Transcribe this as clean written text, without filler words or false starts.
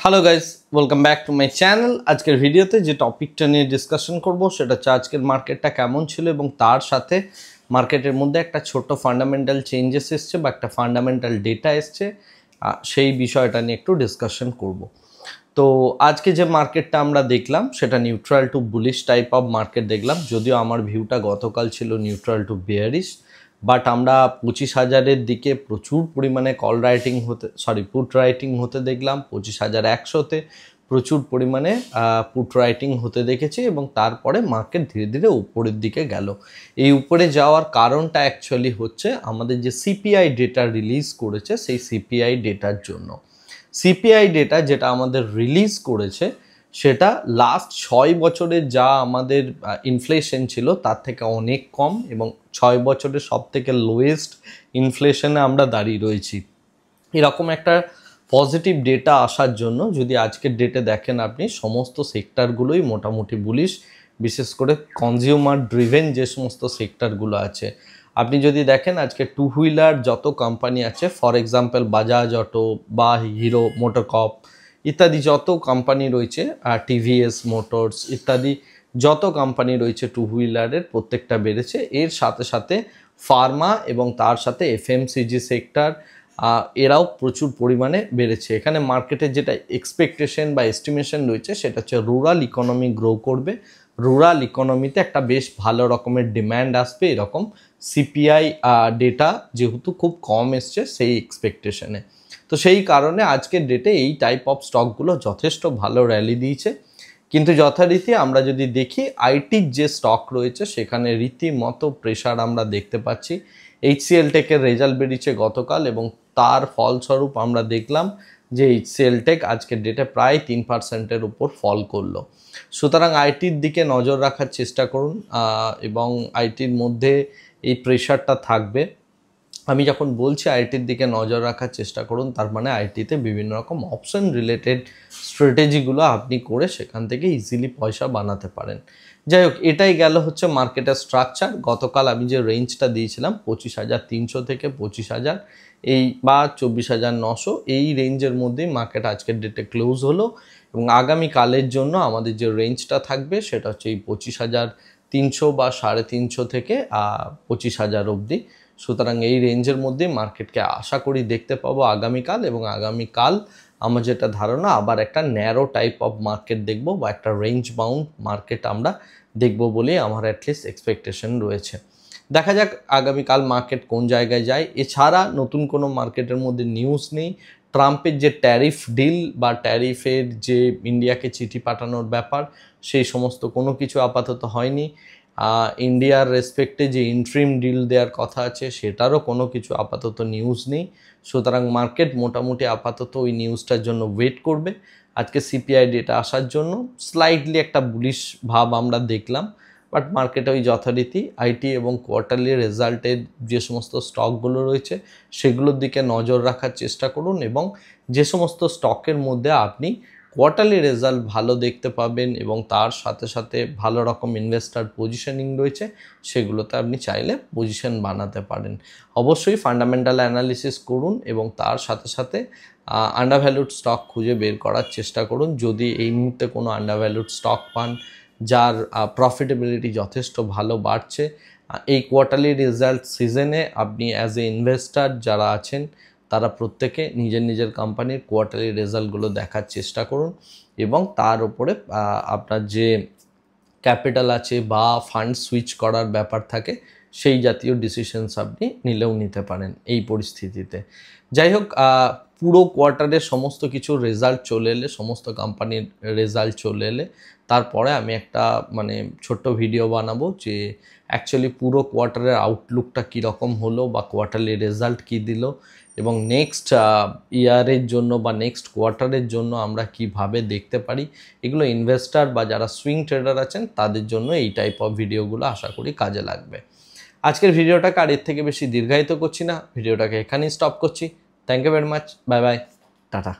Hello guys, welcome back to my channel. আজকের ভিডিওতে যে টপিকটা নিয়ে ডিসকাশন করব সেটা হচ্ছে আজকের মার্কেটটা কেমন ছিল এবং তার সাথে মার্কেটের মধ্যে একটা ছোট্ট ফান্ডামেন্টাল চেঞ্জেস এসছে বা একটা ফান্ডামেন্টাল ডেটা এসছে, সেই বিষয়টা নিয়ে একটু ডিসকাশন করব। তো আজকে যে মার্কেটটা আমরা দেখলাম সেটা neutral two bullish type of market দেখলাম, যদিও আমার ভিউটা গতকাল ছিল নিউট্রাল টু বেয়ারিশ। বাট আমরা 25,000-এর দিকে প্রচুর পরিমাণে পুট রাইটিং হতে দেখলাম। 25,100-তে প্রচুর পরিমাণে পুট রাইটিং হতে দেখেছি এবং তারপরে মার্কেট ধীরে ধীরে উপরের দিকে গেল। এই উপরে যাওয়ার কারণটা অ্যাকচুয়ালি হচ্ছে আমাদের যে সিপিআই ডেটা রিলিজ করেছে, সেই সিপিআই ডেটার জন্য। সিপিআই ডেটা যেটা আমাদের রিলিজ করেছে সেটা লাস্ট 6 বছরের যা আমাদের ইনফ্লেশন ছিল তার থেকে অনেক কম এবং 6 বছরের সব থেকে লোয়েস্ট ইনফ্লেশনে আমরা দাঁড়িয়ে রয়েছি। এরকম একটা পজিটিভ ডেটা আসার জন্য যদি আজকের ডেটে দেখেন আপনি, সমস্ত সেক্টরগুলোই মোটামুটি বুলিশ, বিশেষ করে কনজিউমার ড্রিভেন যে সমস্ত সেক্টরগুলো আছে। আপনি যদি দেখেন আজকে টু হুইলার যত কোম্পানি আছে, ফর এক্সাম্পল বাজাজ অটো বা হিরো মোটরকপ ইত্যাদি যত কোম্পানি রয়েছে, টিভিএস মোটরস ইত্যাদি যত কোম্পানি রয়েছে টু হুইলারের, প্রত্যেকটা বেড়েছে। এর সাথে সাথে ফার্মা এবং তার সাথে এফএমসিজি সেক্টর, এরাও প্রচুর পরিমাণে বেড়েছে। এখানে মার্কেটের যেটা এক্সপেকটেশন বা এস্টিমেশন রয়েছে সেটা হচ্ছে রুরাল ইকোনমি গ্রো করবে, রুরাল ইকোনমিতে একটা বেশ ভালো রকমের ডিম্যান্ড আসবে, এরকম সিপিআই ডেটা যেহেতু খুব কম এসছে সেই এক্সপেকটেশনে। তো সেই কারণে আজকের ডেটে এই টাইপ অফ স্টকগুলো যথেষ্ট ভালো র্যালি দিয়েছে। কিন্তু যথারীতি আমরা যদি দেখি আইটির যে স্টক রয়েছে সেখানে রীতিমতো প্রেশার আমরা দেখতে পাচ্ছি। এইচসিএল টেকের রেজাল্ট বেরিয়েছে গতকাল এবং তার ফলস্বরূপ আমরা দেখলাম যে এইচসিএল টেক আজকের ডেটে প্রায় 3%-এর উপর ফল করলো। সুতরাং আইটির দিকে নজর রাখার চেষ্টা করুন এবং আইটির মধ্যে এই প্রেশারটা থাকবে। আমি যখন বলছি আইটির দিকে নজর রাখার চেষ্টা করুন, তার মানে আইটিতে বিভিন্ন রকম অপশন রিলেটেড স্ট্র্যাটেজিগুলো আপনি করে সেখান থেকে ইজিলি পয়সা বানাতে পারেন। যাই হোক, এটাই গেল হচ্ছে মার্কেটের স্ট্রাকচার। গতকাল আমি যে রেঞ্জটা দিয়েছিলাম 25,300 থেকে 25,000 এই বা 24,900, এই রেঞ্জের মধ্যেই মার্কেট আজকের ডেটে ক্লোজ হলো এবং আগামীকালের জন্য আমাদের যে রেঞ্জটা থাকবে সেটা হচ্ছে এই 25,300 বা 350 থেকে 25,000 অবধি। সুতরাং এই রেঞ্জের মধ্যে মার্কেটকে আশা করি দেখতে পাবো আগামীকাল, এবং আগামীকাল আমার যেটা ধারণা আবার একটা ন্যারো টাইপ অফ মার্কেট দেখব বা একটা রেঞ্জ বাউন্ড মার্কেট আমরা দেখব বলেই আমার অ্যাটলিস্ট এক্সপেকটেশন রয়েছে। দেখা যাক আগামীকাল মার্কেট কোন জায়গায় যায়। এছাড়া নতুন কোনো মার্কেটের মধ্যে নিউজ নেই। ট্রাম্পের যে ট্যারিফ ডিল বা ট্যারিফের যে ইন্ডিয়াকে চিঠি পাঠানোর ব্যাপার, সেই সমস্ত কোনো কিছু আপাতত হয়নি। ইন্ডিয়ার রেসপেক্টে যে ইন্ট্রিম ডিল দেওয়ার কথা আছে সেটারও কোনো কিছু আপাতত নিউজ নেই। সুতরাং মার্কেট মোটামুটি আপাতত ওই নিউজটার জন্য ওয়েট করবে। আজকে সিপিআই ডেটা আসার জন্য স্লাইটলি একটা বুলিশ ভাব আমরা দেখলাম, বাট মার্কেটে ওই যথারীতি আইটি এবং কোয়ার্টারলি রেজাল্টের যে সমস্ত স্টকগুলো রয়েছে সেগুলোর দিকে নজর রাখার চেষ্টা করুন এবং যে সমস্ত স্টকের মধ্যে আপনি কোয়ার্টারলি রেজাল্ট ভালো দেখতে পাবেন এবং তার সাথে সাথে ভালো রকম ইনভেস্টার পজিশনিং রয়েছে সেগুলোতে আপনি চাইলে পজিশন বানাতে পারেন। অবশ্যই ফান্ডামেন্টাল অ্যানালিসিস করুন এবং তার সাথে সাথে আন্ডারভ্যালুড স্টক খুঁজে বের করার চেষ্টা করুন। যদি এই মুহূর্তে কোনো আন্ডারভ্যালুড স্টক পান যার প্রফিটেবিলিটি যথেষ্ট ভালো বাড়ছে, এই কোয়ার্টারলি রেজাল্ট সিজনে আপনি অ্যাজ এ ইনভেস্টার যারা আছেন তারা প্রত্যেকে নিজের নিজের কোম্পানির কোয়ার্টারলি রেজাল্টগুলো দেখার চেষ্টা করুন এবং তার উপরে আপনার যে ক্যাপিটাল আছে বা ফান্ড সুইচ করার ব্যাপার থাকে সেই জাতীয় ডিসিশনস আপনি নিলেও নিতে পারেন এই পরিস্থিতিতে। যাই হোক, পুরো কোয়ার্টারের সমস্ত কিছু রেজাল্ট চলে এলে, সমস্ত কোম্পানির রেজাল্ট চলে এলে তারপরে আমি একটা ছোট্ট ভিডিও বানাবো যে অ্যাকচুয়ালি পুরো কোয়ার্টারের আউটলুকটা কীরকম হলো বা কোয়ার্টারলি রেজাল্ট কী দিল এবং নেক্সট ইয়ারের জন্য বা নেক্সট কোয়ার্টারের জন্য আমরা কিভাবে দেখতে পারি। এগুলো ইনভেস্টার বা যারা সুইং ট্রেডার আছেন তাদের জন্য এই টাইপ অফ ভিডিওগুলো আশা করি কাজে লাগবে। আজকের ভিডিওটাকে আর এর থেকে বেশি দীর্ঘায়িত করছি না, ভিডিওটাকে এখানেই স্টপ করছি। Thank you very much, bye bye, tata.